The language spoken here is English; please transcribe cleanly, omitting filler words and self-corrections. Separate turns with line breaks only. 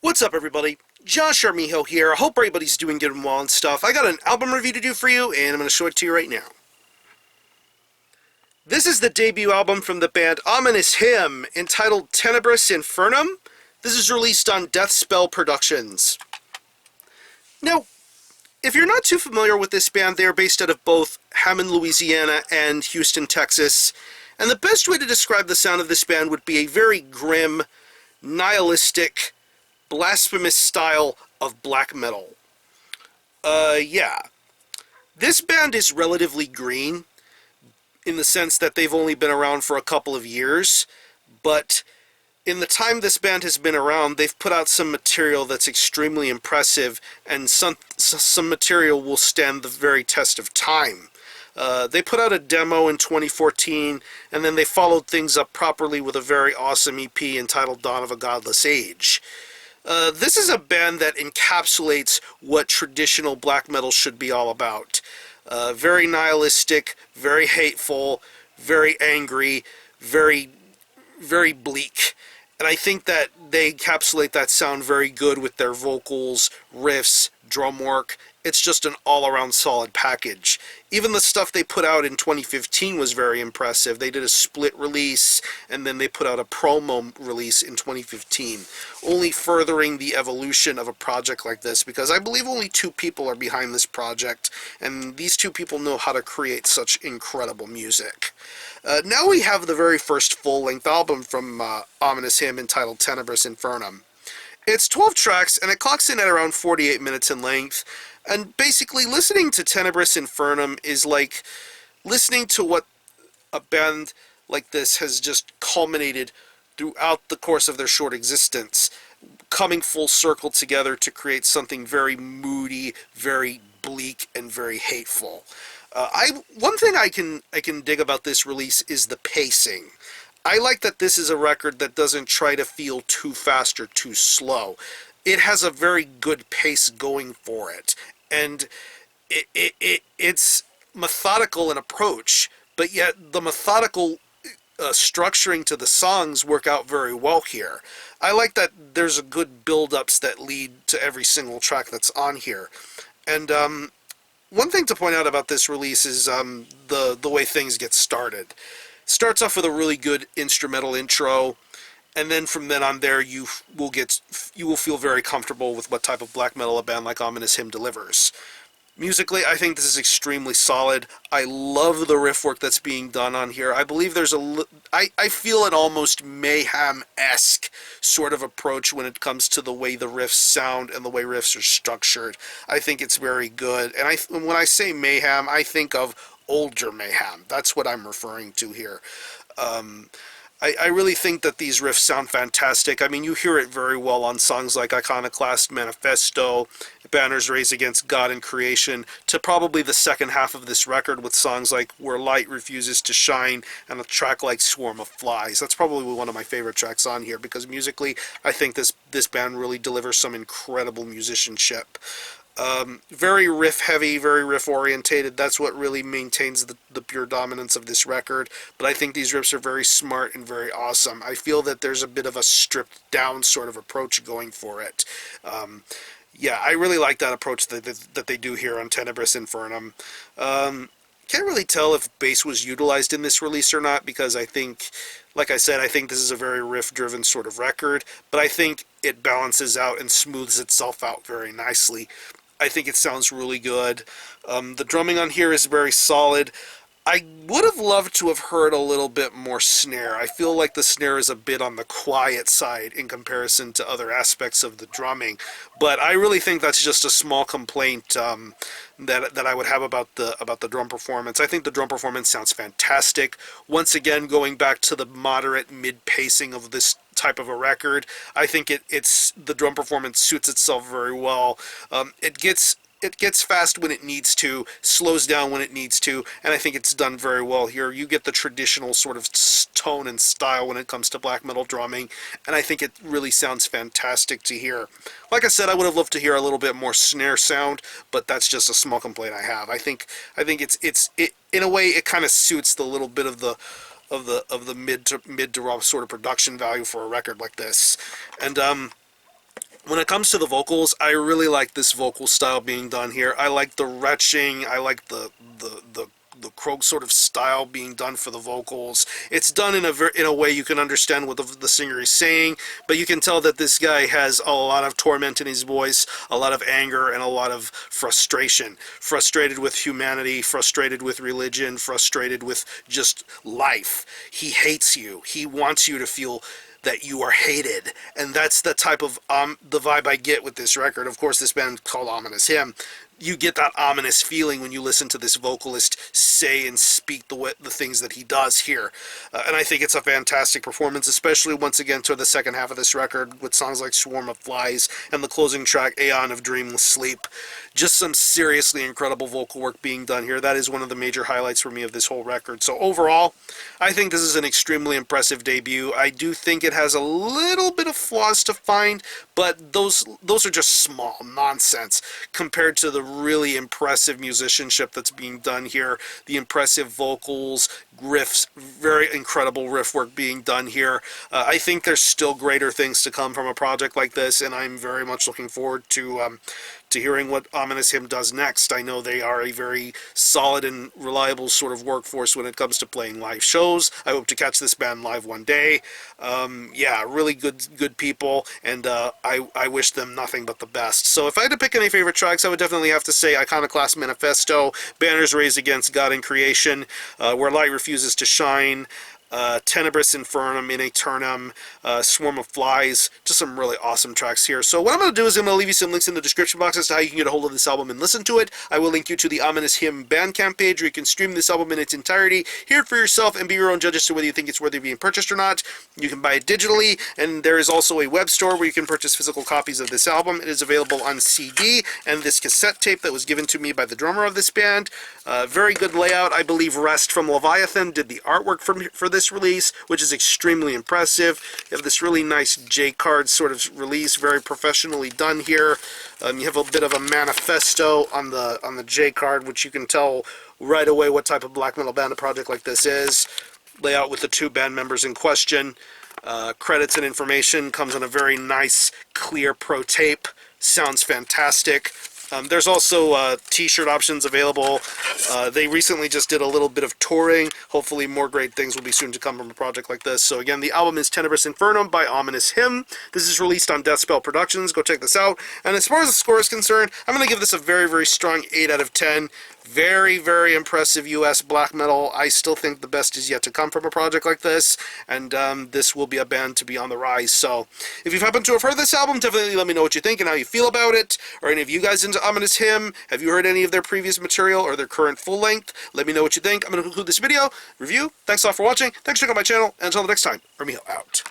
What's up, everybody? Josh Armijo here. I hope everybody's doing good and well and stuff. I got an album review to do for you, and I'm going to show it to you right now. This is the debut album from the band Ominous Hymn, entitled Tenebris Infernum. This is released on Deathspell Productions. Now, if you're not too familiar with this band, they are based out of both Hammond, Louisiana and Houston, Texas. And the best way to describe the sound of this band would be a very grim, nihilistic, blasphemous style of black metal. Yeah. This band is relatively green, in the sense that they've only been around for a couple of years, but in the time this band has been around, they've put out some material that's extremely impressive, and some material will stand the very test of time. They put out a demo in 2014, and then they followed things up properly with a very awesome EP entitled Dawn of a Godless Age. This is a band that encapsulates what traditional black metal should be all about. Very nihilistic, very hateful, very angry, very bleak. And I think that they encapsulate that sound very good with their vocals, riffs, drum work. It's just an all-around solid package. Even the stuff they put out in 2015 was very impressive. They did a split release, and then they put out a promo release in 2015, only furthering the evolution of a project like this, because I believe only two people are behind this project, and these two people know how to create such incredible music. Now we have the very first full-length album from Ominous Hymn entitled Tenebris Infernum. It's 12 tracks, and it clocks in at around 48 minutes in length. And basically, listening to Tenebris Infernum is like listening to what a band like this has just culminated throughout the course of their short existence, coming full circle together to create something very moody, very bleak, and very hateful. One thing I can dig about this release is the pacing. I like that this is a record that doesn't try to feel too fast or too slow. It has a very good pace going for it, and it's methodical in approach, but yet the methodical structuring to the songs work out very well here. I like that there's a good build-ups that lead to every single track that's on here. And one thing to point out about this release is the way things get started. Starts off with a really good instrumental intro, and then from then on there you will feel very comfortable with what type of black metal a band like Ominous Hymn delivers. Musically, I think this is extremely solid. I love the riff work that's being done on here. I believe there's I feel an almost Mayhem-esque sort of approach when it comes to the way the riffs sound and the way riffs are structured. I think it's very good. And when I say Mayhem, I think of older Mayhem. That's what I'm referring to here. I really think that these riffs sound fantastic. I mean, you hear it very well on songs like Iconoclast, Manifesto, Banners Raised Against God and Creation, to probably the second half of this record with songs like Where Light Refuses to Shine and a track like Swarm of Flies. That's probably one of my favorite tracks on here, because musically, I think this band really delivers some incredible musicianship. Very riff heavy, very riff orientated. That's what really maintains the pure dominance of this record. But I think these riffs are very smart and very awesome. I feel that there's a bit of a stripped down sort of approach going for it. Yeah, I really like that approach that they do here on Tenebris Infernum. Can't really tell if bass was utilized in this release or not, because I think, like I said, I think this is a very riff-driven sort of record, but I think it balances out and smooths itself out very nicely. I think it sounds really good. The drumming on here is very solid. I would have loved to have heard a little bit more snare. I feel like the snare is a bit on the quiet side in comparison to other aspects of the drumming, but I really think that's just a small complaint that I would have about the drum performance. I think the drum performance sounds fantastic. Once again, going back to the moderate mid-pacing of this type of a record, I think the drum performance suits itself very well. It gets fast when it needs to, slows down when it needs to, and I think it's done very well here. You get the traditional sort of tone and style when it comes to black metal drumming, and I think it really sounds fantastic to hear. Like I said, I would have loved to hear a little bit more snare sound, but that's just a small complaint I have. I think it's in a way it kind of suits the little bit of the mid to raw sort of production value for a record like this. And When it comes to the vocals, I really like this vocal style being done here. I like the retching. I like the Krog sort of style being done for the vocals. It's done in a way you can understand what the singer is saying, but you can tell that this guy has a lot of torment in his voice, a lot of anger, and a lot of frustration. Frustrated with humanity, frustrated with religion, frustrated with just life. He hates you. He wants you to feel that you are hated, and that's the type of the vibe I get with this record. Of course, this band called Ominous Hymn, you get that ominous feeling when you listen to this vocalist say and speak the things that he does here. And I think it's a fantastic performance, especially once again toward the second half of this record with songs like Swarm of Flies and the closing track Aeon of Dreamless Sleep. Just some seriously incredible vocal work being done here. That is one of the major highlights for me of this whole record. So overall, I think this is an extremely impressive debut. I do think it has a little bit of flaws to find, but those are just small nonsense compared to the really impressive musicianship that's being done here, the impressive vocals, riffs, very incredible riff work being done here. I think there's still greater things to come from a project like this, and I'm very much looking forward to hearing what Ominous Hymn does next. I know they are a very solid and reliable sort of workforce when it comes to playing live shows. I hope to catch this band live one day. Yeah, really good people, and I wish them nothing but the best. So if I had to pick any favorite tracks, I would definitely have to say Iconoclast Manifesto, Banners Raised Against God and Creation, Where Light Refuses to Shine, Tenebris Infernum, In Aeternum, Swarm of Flies, just some really awesome tracks here. So what I'm going to do is I'm going to leave you some links in the description box as to how you can get a hold of this album and listen to it. I will link you to the Ominous Hymn Bandcamp page where you can stream this album in its entirety, hear it for yourself, and be your own judge as to whether you think it's worthy of being purchased or not. You can buy it digitally, and there is also a web store where you can purchase physical copies of this album. It is available on CD and this cassette tape that was given to me by the drummer of this band. Very good layout. I believe Rest from Leviathan did the artwork for this release, which is extremely impressive. You have this really nice J-card sort of release, very professionally done here. You have a bit of a manifesto on the J-card, which you can tell right away what type of black metal band a project like this is. Layout with the two band members in question. Credits and information comes on a very nice, clear pro tape. Sounds fantastic. There's also t-shirt options available. They recently just did a little bit of touring. Hopefully more great things will be soon to come from a project like this. So again, the album is Tenebris Infernum by Ominous Hymn. This is released on Deathspell Productions. Go check this out. And as far as the score is concerned, I'm going to give this a very, very strong 8 out of 10. Very, very impressive US black metal. I still think the best is yet to come from a project like this, and this will be a band to be on the rise. So if you've happened to have heard this album, definitely let me know what you think and how you feel about it. Or any of you guys into Ominous Hymn, have you heard any of their previous material or their current full length? Let me know what you think. I'm going to conclude this video review. Thanks a lot for watching. Thanks for checking out my channel, and until the next time, runnerjma out.